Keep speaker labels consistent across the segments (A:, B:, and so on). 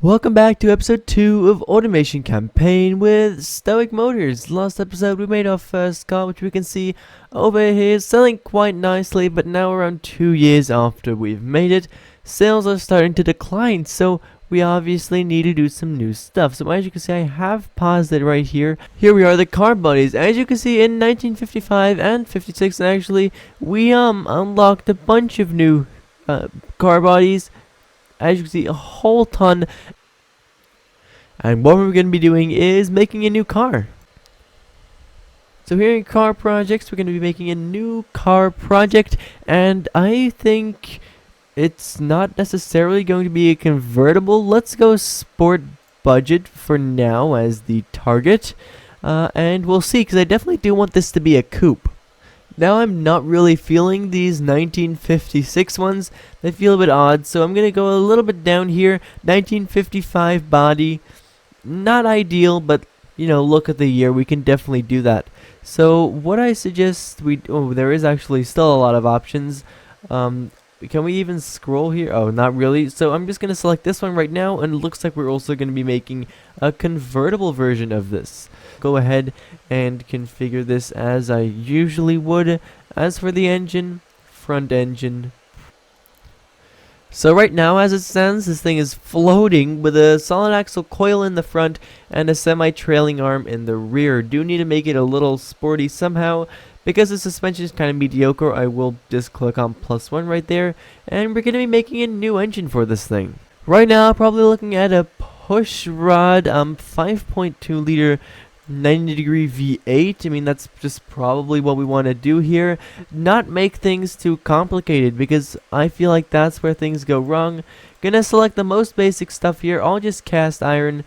A: Welcome back to episode 2 of Automation Campaign with Stoic Motors. Last episode we made our first car, which we can see over here, selling quite nicely, but now around 2 years after we've made it, sales are starting to decline, so we obviously need to do some new stuff. So as you can see, I have paused it right here. Here we are, the car bodies. As you can see, in 1955 and 56 actually, we unlocked a bunch of new car bodies. As you can see, a whole ton. And what we're going to be doing is making a new car. So here in car projects, we're going to be making a new car project. And I think it's not necessarily going to be a convertible. Let's go sport budget for now as the target. And we'll see, because I definitely do want this to be a coupe. Now I'm not really feeling these 1956 ones. They feel a bit odd, so I'm going to go a little bit down here. 1955 body. Not ideal, but, you know, look at the year. We can definitely do that. So what I suggest we... Oh, there is actually still a lot of options. Can we even scroll here? Oh, not really. So I'm just going to select this one right now, and it looks like we're also going to be making a convertible version of this. Go ahead and configure this as I usually would. As for the engine, front engine. So right now, as it stands, this thing is floating with a solid axle coil in the front and a semi-trailing arm in the rear. Do need to make it a little sporty somehow. Because the suspension is kind of mediocre, I will just click on +1 right there. And we're going to be making a new engine for this thing. Right now, probably looking at a push rod 5.2 liter 90-degree V8. I mean, that's just probably what we want to do here. Not make things too complicated, because I feel like that's where things go wrong. Gonna select the most basic stuff here. I'll just cast iron.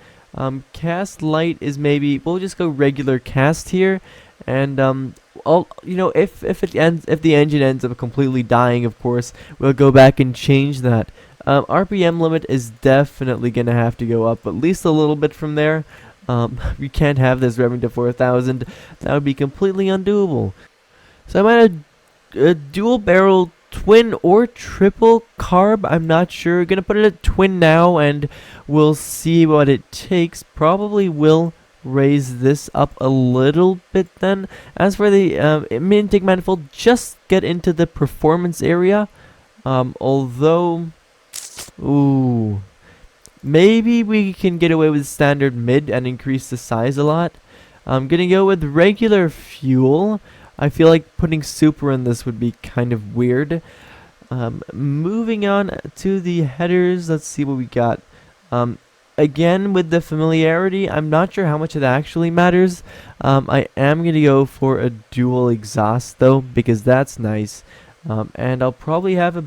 A: Cast light is maybe... We'll just go regular cast here. And you know, if the engine ends up completely dying, of course, we'll go back and change that. RPM limit is definitely gonna have to go up at least a little bit from there. We can't have this revving to 4,000. That would be completely undoable. So I'm at a dual barrel twin or triple carb. I'm not sure. Gonna put it at twin now, and we'll see what it takes. Probably will raise this up a little bit then. As for the intake manifold, just get into the performance area. Although, ooh, maybe we can get away with standard mid and increase the size a lot. I'm gonna go with regular fuel. I feel like putting super in this would be kind of weird. Moving on to the headers, let's see what we got. Again, with the familiarity, I'm not sure how much it actually matters. I am going to go for a dual exhaust, though, because that's nice. And I'll probably have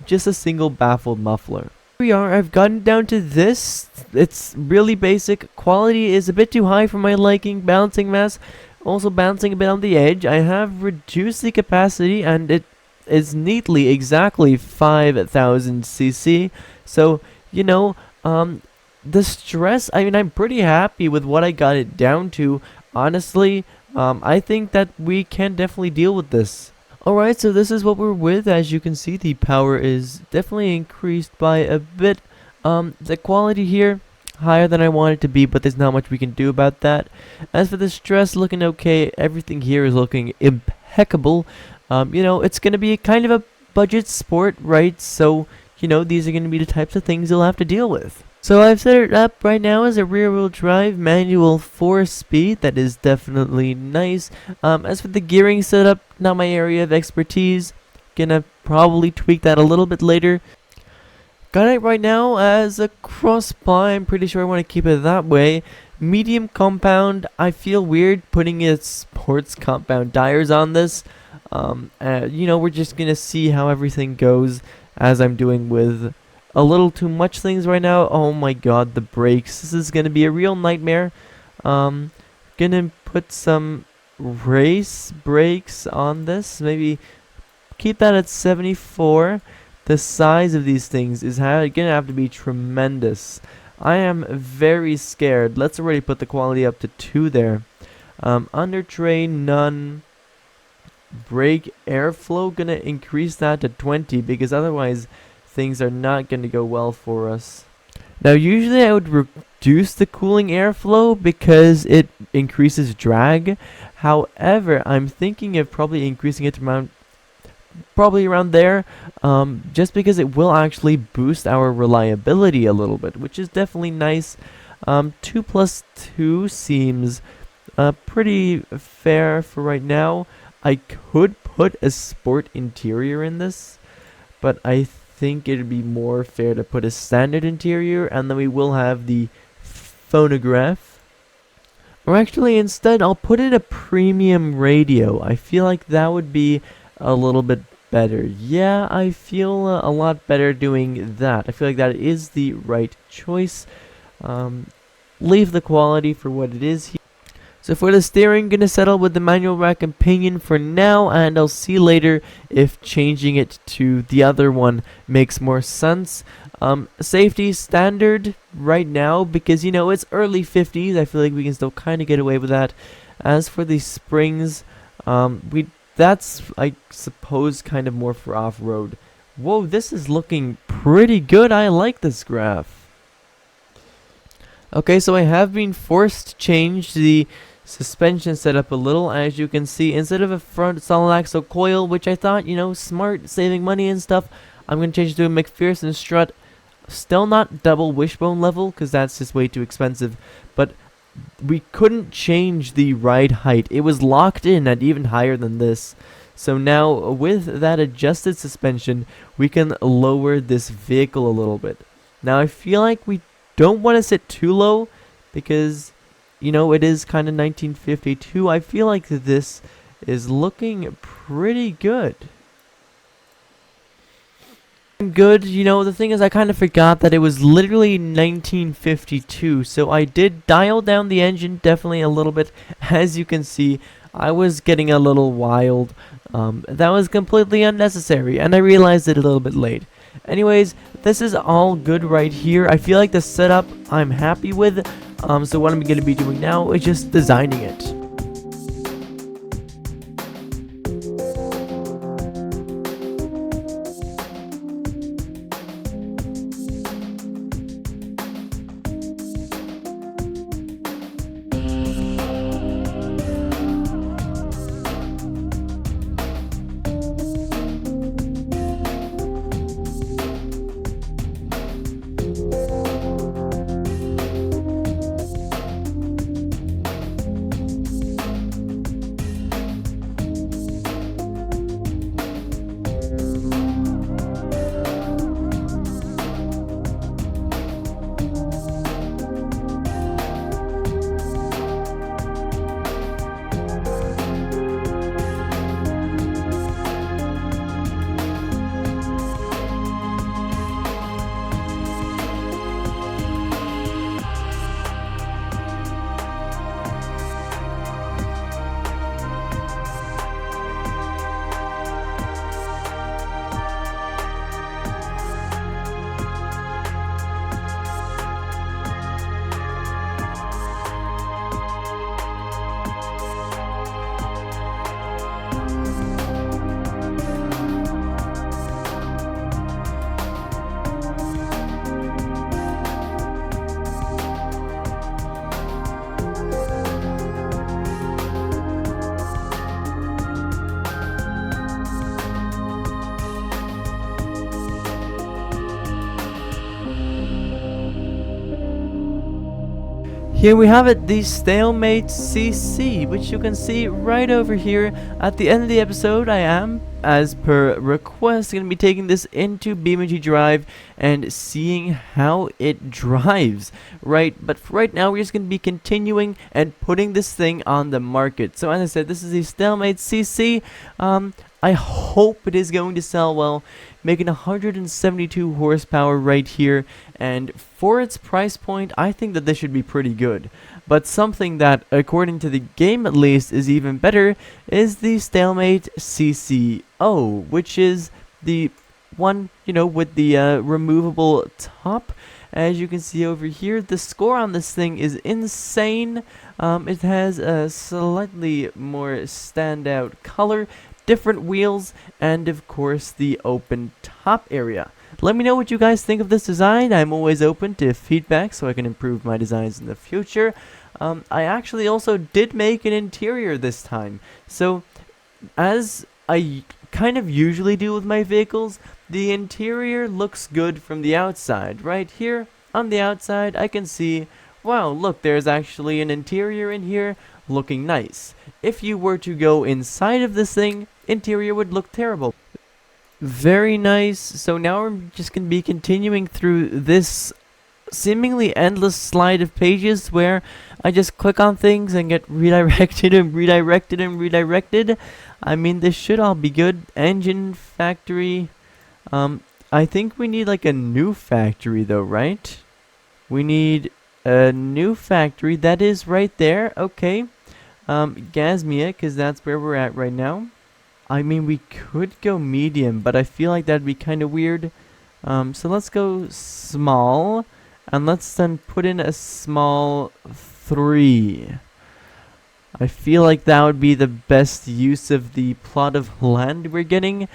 A: just a single baffled muffler. Here we are. I've gotten down to this. It's really basic. Quality is a bit too high for my liking. Balancing mass, also bouncing a bit on the edge. I have reduced the capacity, and it is neatly exactly 5,000 cc. So, you know, the stress, I mean, I'm pretty happy with what I got it down to. Honestly, I think that we can definitely deal with this. Alright, so this is what we're with. As you can see, the power is definitely increased by a bit. The quality here, higher than I want it to be, but there's not much we can do about that. As for the stress, looking okay. Everything here is looking impeccable. You know, it's going to be kind of a budget sport, right? So, you know, these are going to be the types of things you'll have to deal with. So I've set it up right now as a rear-wheel drive manual 4-speed. That is definitely nice. As for the gearing setup, not my area of expertise. Gonna probably tweak that a little bit later. Got it right now as a cross-ply. I'm pretty sure I want to keep it that way. Medium compound. I feel weird putting a sports compound tires on this. You know, we're just gonna see how everything goes, as I'm doing with a little too much things right now. Oh my god, the brakes. This is gonna be a real nightmare. Gonna put some race brakes on this. Maybe keep that at 74. The size of these things is gonna have to be tremendous. I am very scared. Let's already put the quality up to 2 there. Under tray, none. Brake airflow, gonna increase that to 20, because otherwise things are not going to go well for us. Now usually I would reduce the cooling airflow because it increases drag. However, I'm thinking of probably increasing it around there, just because it will actually boost our reliability a little bit, which is definitely nice. 2 plus 2 seems pretty fair for right now. I could put a sport interior in this, but I think it'd be more fair to put a standard interior, and then we will have the phonograph. Or actually, instead, I'll put in a premium radio. I feel like that would be a little bit better. Yeah, I feel a lot better doing that. I feel like that is the right choice. Leave the quality for what it is here. So for the steering, gonna settle with the manual rack and pinion for now, and I'll see later if changing it to the other one makes more sense. Safety standard right now, because you know it's early 50s. I feel like we can still kind of get away with that. As for the springs, that's I suppose kind of more for off-road. Whoa, this is looking pretty good. I like this graph. Okay, so I have been forced to change the suspension setup a little. As you can see, instead of a front solid axle coil, which I thought, you know, smart, saving money and stuff, I'm going to change it to a McPherson strut. Still not double wishbone level, because that's just way too expensive, but we couldn't change the ride height. It was locked in at even higher than this. So now, with that adjusted suspension, we can lower this vehicle a little bit. Now, I feel like we don't want to sit too low, because you know, it is kind of 1952. I feel like this is looking pretty good. Good, you know, the thing is I kind of forgot that it was literally 1952, so I did dial down the engine definitely a little bit. As you can see, I was getting a little wild. That was completely unnecessary, and I realized it a little bit late. Anyways, this is all good right here. I feel like the setup I'm happy with. So what I'm going to be doing now is just designing it. Here we have it, the Stalemate CC, which you can see right over here. At the end of the episode, I am, as per request, going to be taking this into BeamNG Drive and seeing how it drives, right? But for right now, we're just going to be continuing and putting this thing on the market. So as I said, this is the Stalemate CC. I hope it is going to sell well, making 172 horsepower right here, and for its price point, I think that this should be pretty good. But something that, according to the game at least, is even better is the Stalemate CCO, which is the one, you know, with the removable top. As you can see over here, the score on this thing is insane. It has a slightly more standout color, different wheels, and of course the open top area. let me know what you guys think of this design. I'm always open to feedback so I can improve my designs in the future. I actually also did make an interior this time. So, as I kind of usually do with my vehicles, the interior looks good from the outside. Right here on the outside, I can see, wow, look, there's actually an interior in here looking nice. If you were to go inside of this thing, interior would look terrible. Very nice. So now we're just going to be continuing through this seemingly endless slide of pages where I just click on things and get redirected and redirected and redirected. I mean, this should all be good. Engine factory. I think we need like a new factory though, right? We need a new factory. That is right there. Okay. Gasmia, because that's where we're at right now. I mean, we could go medium, but I feel like that'd be kind of weird. So let's go small. And let's then put in a small 3. I feel like that would be the best use of the plot of land we're getting.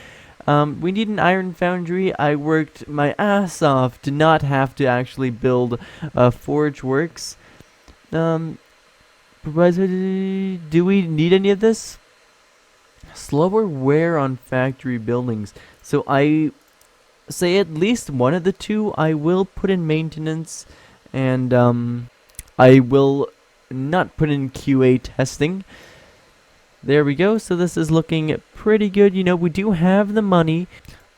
A: We need an iron foundry. I worked my ass off to not have to actually build a forge works. Do we need any of this? Slower wear on factory buildings. So I say at least one of the two I will put in maintenance, and I will not put in QA testing. There we go. So this is looking pretty good. You know, we do have the money.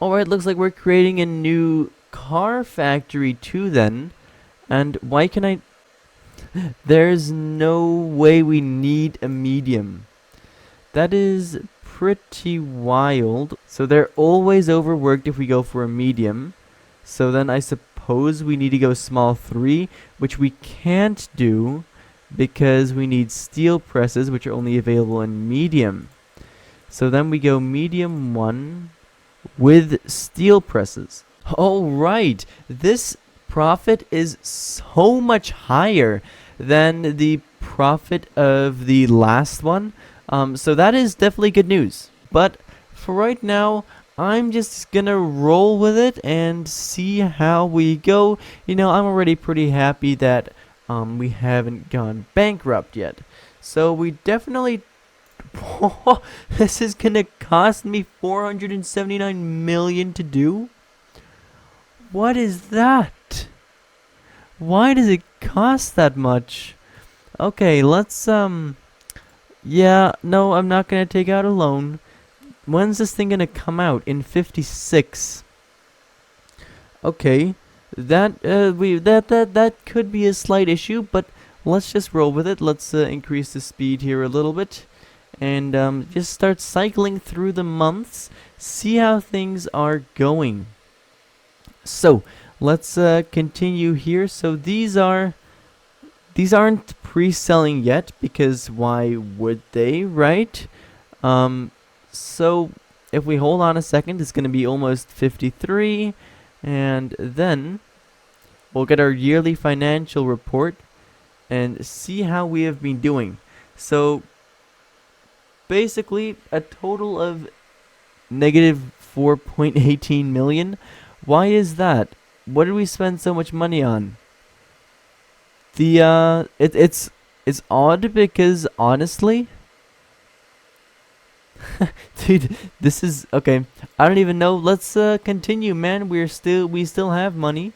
A: Alright, looks like we're creating a new car factory too then. And why can I... There's no way we need a medium. That is pretty wild. So they're always overworked if we go for a medium. So then I suppose we need to go small 3, which we can't do because we need steel presses, which are only available in medium. So then we go medium 1 with steel presses. Alright, this profit is so much higher than the profit of the last one. So that is definitely good news. But for right now, I'm just gonna roll with it and see how we go. You know, I'm already pretty happy that we haven't gone bankrupt yet. So we definitely... This is gonna cost me 479 million to do? What is that? Why does it cost that much? Okay, let's yeah, no, I'm not gonna take out a loan. When's this thing gonna come out? In 56. Okay, that could be a slight issue, but let's just roll with it. Let's increase the speed here a little bit, and just start cycling through the months. See how things are going. So let's continue here. So these aren't pre-selling yet, because why would they, right? So if we hold on a second, it's going to be almost 53, and then we'll get our yearly financial report and see how we have been doing. So basically a total of negative 4.18 million. Why is that? What did we spend so much money on? It's odd because honestly, dude, this is okay. I don't even know. Let's continue, man. We still have money,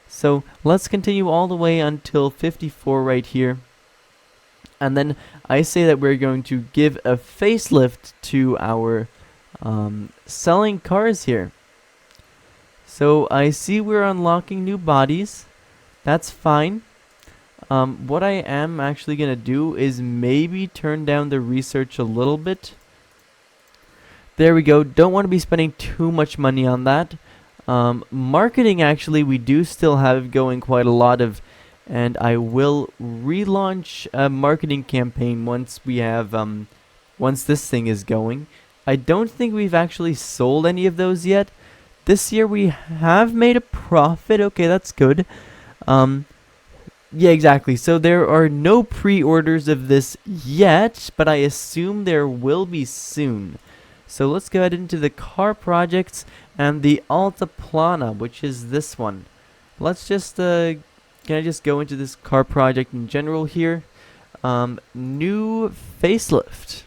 A: so let's continue all the way until 54 right here, and then I say that we're going to give a facelift to our selling cars here. So I see we're unlocking new bodies. That's fine. What I am actually going to do is maybe turn down the research a little bit. There we go. Don't want to be spending too much money on that. Marketing, actually, we do still have going quite a lot of, and I will relaunch a marketing campaign once we have, once this thing is going. I don't think we've actually sold any of those yet. This year we have made a profit. Okay, that's good. Yeah, exactly. So there are no pre-orders of this yet, but I assume there will be soon. So let's go ahead into the car projects, and the Altiplana, which is this one. Let's just, can I just go into this car project in general here? New facelift.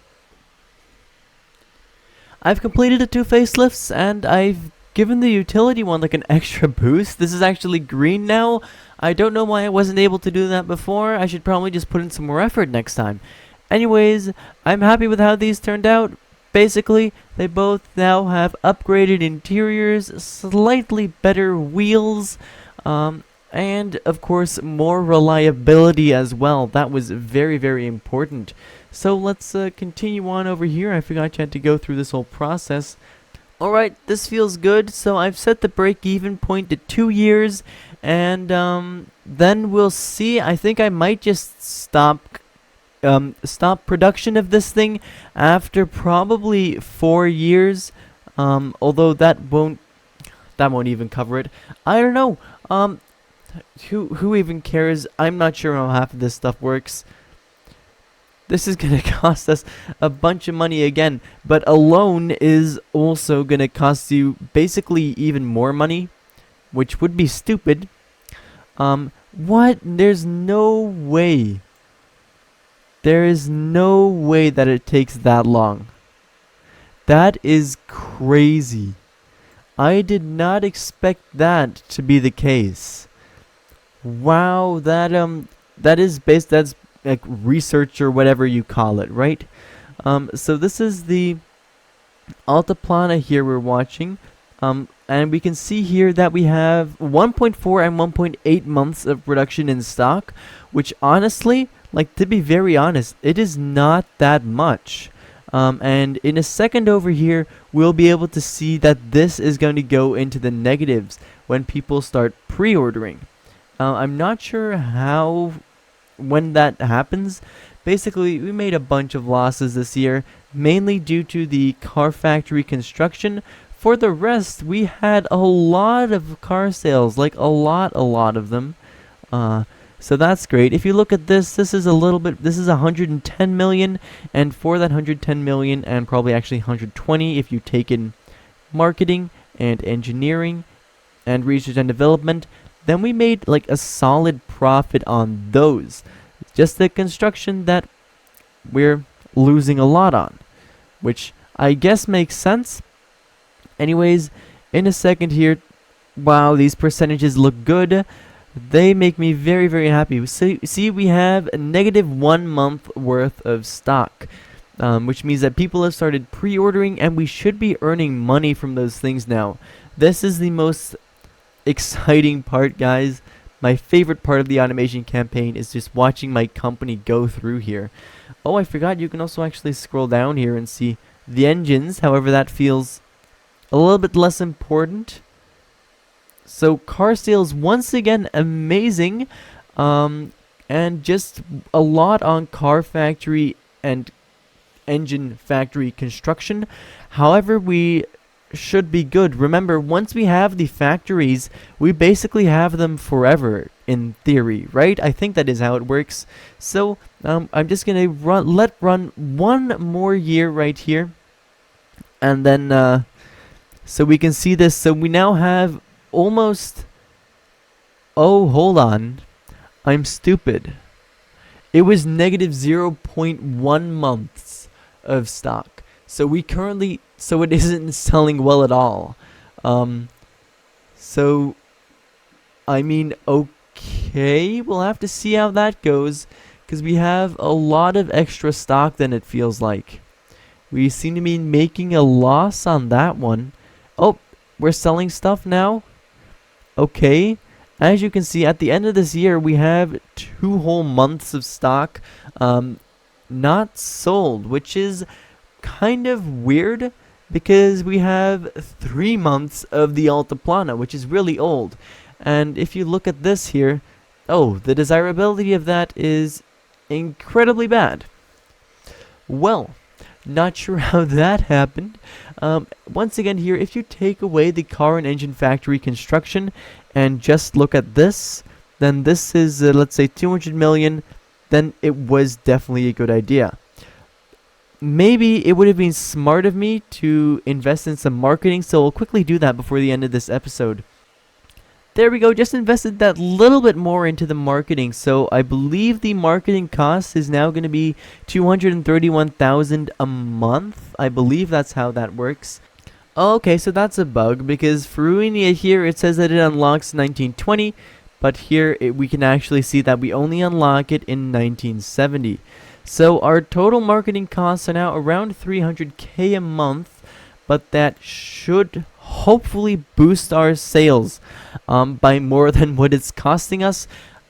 A: I've completed the 2 facelifts, and I've given the utility one like an extra boost. This is actually green now. I don't know why I wasn't able to do that before. I should probably just put in some more effort next time. Anyways, I'm happy with how these turned out. Basically, they both now have upgraded interiors, slightly better wheels, and of course more reliability as well. That was very, very important. So let's continue on over here. I forgot you had to go through this whole process. Alright, this feels good. So I've set the break-even point to 2 years, and then we'll see. I think I might just stop production of this thing after probably 4 years. Although that won't even cover it. I don't know. Who even cares? I'm not sure how half of this stuff works. This is gonna cost us a bunch of money again, but a loan is also gonna cost you basically even more money, which would be stupid. What? There's no way. There is no way that it takes that long. That is crazy. I did not expect that to be the case. Wow, that's like research or whatever you call it, right? So this is the Altiplana here we're watching. And we can see here that we have 1.4 and 1.8 months of production in stock, which honestly, like, to be very honest, it is not that much. And in a second over here, we'll be able to see that this is going to go into the negatives when people start pre-ordering. I'm not sure when that happens. Basically, we made a bunch of losses this year, mainly due to the car factory construction. For the rest, we had a lot of car sales, like a lot of them. So that's great. If you look at this, this is 110 million, and for that 110 million, and probably actually 120 if you take in marketing and engineering and research and development, then we made like a solid profit on those. Just the construction that we're losing a lot on, which I guess makes sense. Anyways, in a second here, wow, these percentages look good. They make me very, very happy. See, we have a -1 month worth of stock, which means that people have started pre-ordering, and we should be earning money from those things now. This is the most exciting part, guys. My favorite part of the automation campaign is just watching my company go through here. Oh, I forgot you can also actually scroll down here and see the engines. However, that feels a little bit less important. So car sales once again amazing, and just a lot on car factory and engine factory construction. However, we should be good. Remember, once we have the factories, we basically have them forever in theory, right? I think that is how it works. So I'm just gonna run one more year right here, and then so we can see this. So we now have almost, oh, hold on, I'm stupid. It was -0.1 months of stock. So we currently, so it isn't selling well at all. So I mean, okay, we'll have to see how that goes, because we have a lot of extra stock than it feels like. We seem to be making a loss on that one. Oh, we're selling stuff now. Okay, as you can see, at the end of this year, we have 2 whole months of stock not sold, which is kind of weird, because we have 3 months of the Altiplana, which is really old. And if you look at this here, oh, the desirability of that is incredibly bad. Well, not sure how that happened. Once again here, if you take away the car and engine factory construction and just look at this, then this is, let's say, 200 million, then it was definitely a good idea. maybe it would have been smart of me to invest in some marketing, so we'll quickly do that before the end of this episode. There we go, just invested that little bit more into the marketing. So I believe the marketing cost is now going to be 231,000 a month. I believe that's how that works. Okay, so that's a bug because for Ruinia here it says that it unlocks 1920, but here we can actually see that we only unlock it in 1970. So our total marketing costs are now around 300k a month, but that should hopefully boost our sales by more than what it's costing us.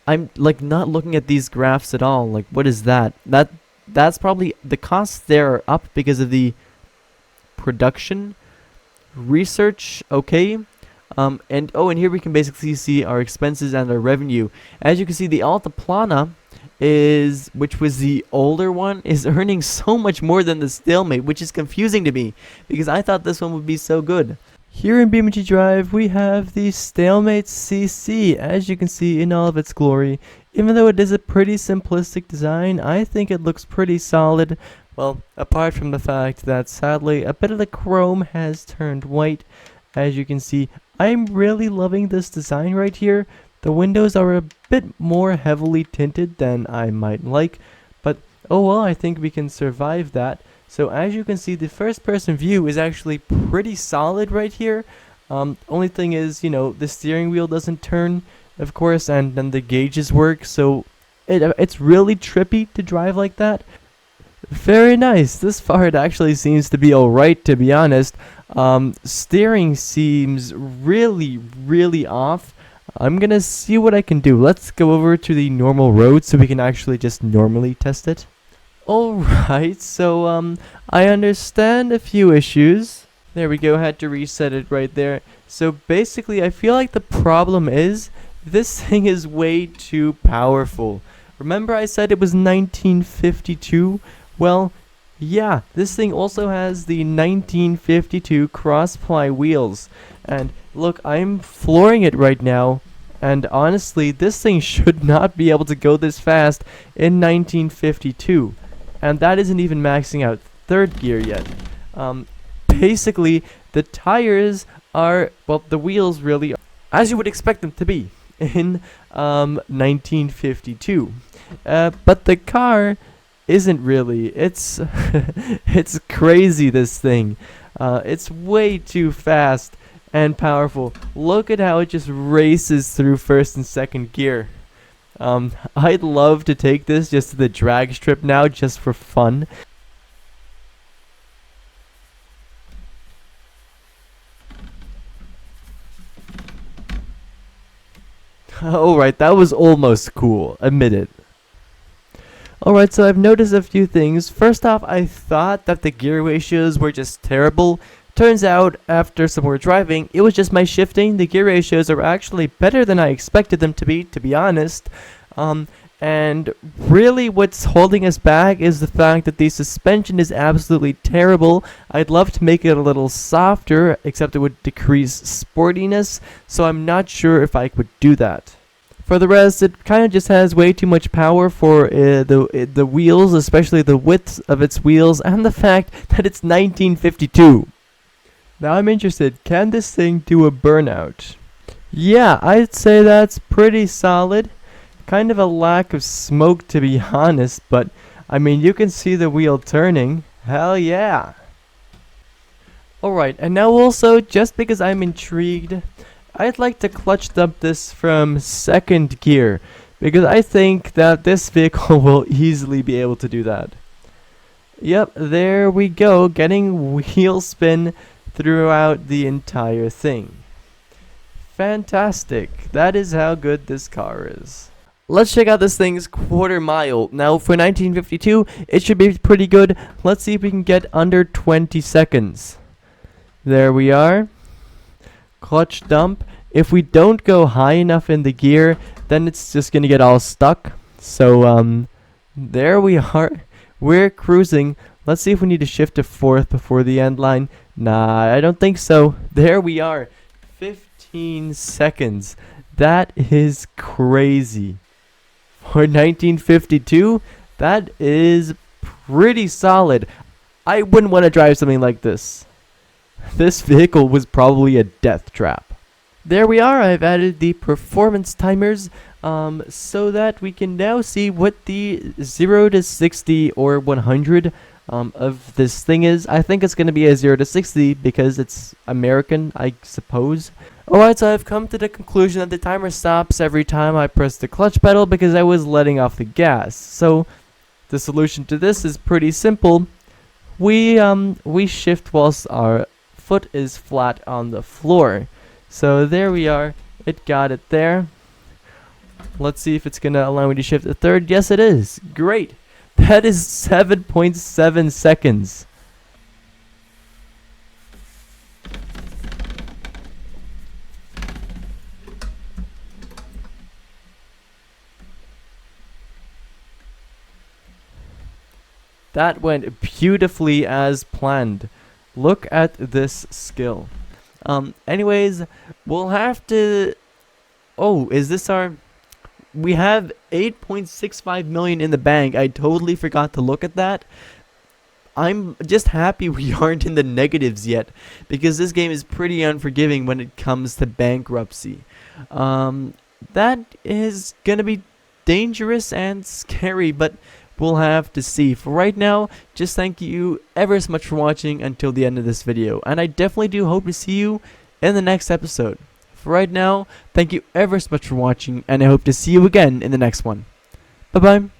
A: I'm like not looking at these graphs at all. Like, what is that? That's probably the costs there are up because of the production research. Okay. And here we can basically see our expenses and our revenue. As you can see, the Altiplana which was the older one, is earning so much more than the Stalemate, which is confusing to me because I thought this one would be so good. Here in BeamNG Drive, we have the Stalemate CC, as you can see in all of its glory. Even though it is a pretty simplistic design, I think it looks pretty solid. Well, apart from the fact that sadly a bit of the chrome has turned white. As you can see, I'm really loving this design right here. The windows are a bit more heavily tinted than I might like, but oh well, I think we can survive that. So as you can see, the first person view is actually pretty solid right here. Only thing is, the steering wheel doesn't turn, of course, and then the gauges work, so it's really trippy to drive like that. Very nice. This far it actually seems to be alright, to be honest. Steering seems really off. I'm gonna see what I can do. Let's go over to the normal road so we can actually just normally test it. Alright, so I understand a few issues. There we go, had to reset it right there. So basically I feel like the problem is this thing is way too powerful. Remember I said it was 1952? Well, yeah, this thing also has the 1952 cross-ply wheels. And look, I'm flooring it right now. And honestly, this thing should not be able to go this fast in 1952. And that isn't even maxing out third gear yet. Basically, the tires are, well, the wheels really are, as you would expect them to be in 1952. But the car isn't really. It's it's crazy, this thing. It's way too fast and powerful. Look at how it just races through first and second gear. I'd love to take this just to the drag strip now, just for fun. Alright, that was almost cool, admit it. Alright, so I've noticed a few things. First off, I thought that the gear ratios were just terrible. Turns out, after some more driving, it was just my shifting. The gear ratios are actually better than I expected them to be honest. And really what's holding us back is the fact that the suspension is absolutely terrible. I'd love to make it a little softer, except it would decrease sportiness, so I'm not sure if I could do that. For the rest, it kind of just has way too much power for the wheels, especially the width of its wheels, and the fact that it's 1952. Now I'm interested, can this thing do a burnout? Yeah, I'd say that's pretty solid. Kind of a lack of smoke, to be honest, but I mean, you can see the wheel turning. Hell yeah. Alright, and now also, just because I'm intrigued, I'd like to clutch dump this from second gear, because I think that this vehicle will easily be able to do that. Yep, there we go, getting wheel spin throughout the entire thing. Fantastic. That is how good this car is. Let's check out this thing's quarter mile. Now for 1952, it should be pretty good. Let's see if we can get under 20 seconds. There we are. Clutch dump. If we don't go high enough in the gear, then it's just gonna get all stuck. So there we are. We're cruising. Let's see if we need to shift to fourth before the end line. Nah, I don't think so. There we are. 15 seconds. That is crazy. For 1952, that is pretty solid. I wouldn't want to drive something like this. This vehicle was probably a death trap. There we are. I've added the performance timers so that we can now see what the 0 to 60 or 100 of this thing is. I think it's going to be a 0 to 60 because it's American, I suppose. Alright, so I've come to the conclusion that the timer stops every time I press the clutch pedal because I was letting off the gas. So the solution to this is pretty simple. We shift whilst our foot is flat on the floor. So there we are. It got it there. Let's see if it's going to allow me to shift a third. Yes, it is. Great. That is 7.7 seconds. That went beautifully as planned. Look at this skill. Anyways, we'll have to... Oh, is this our... We have 8.65 million in the bank. I totally forgot to look at that. I'm just happy we aren't in the negatives yet, because this game is pretty unforgiving when it comes to bankruptcy. That is gonna be dangerous and scary, but we'll have to see. For right now, just thank you ever so much for watching until the end of this video, and I definitely do hope to see you in the next episode. For right now, thank you ever so much for watching, and I hope to see you again in the next one. Bye bye.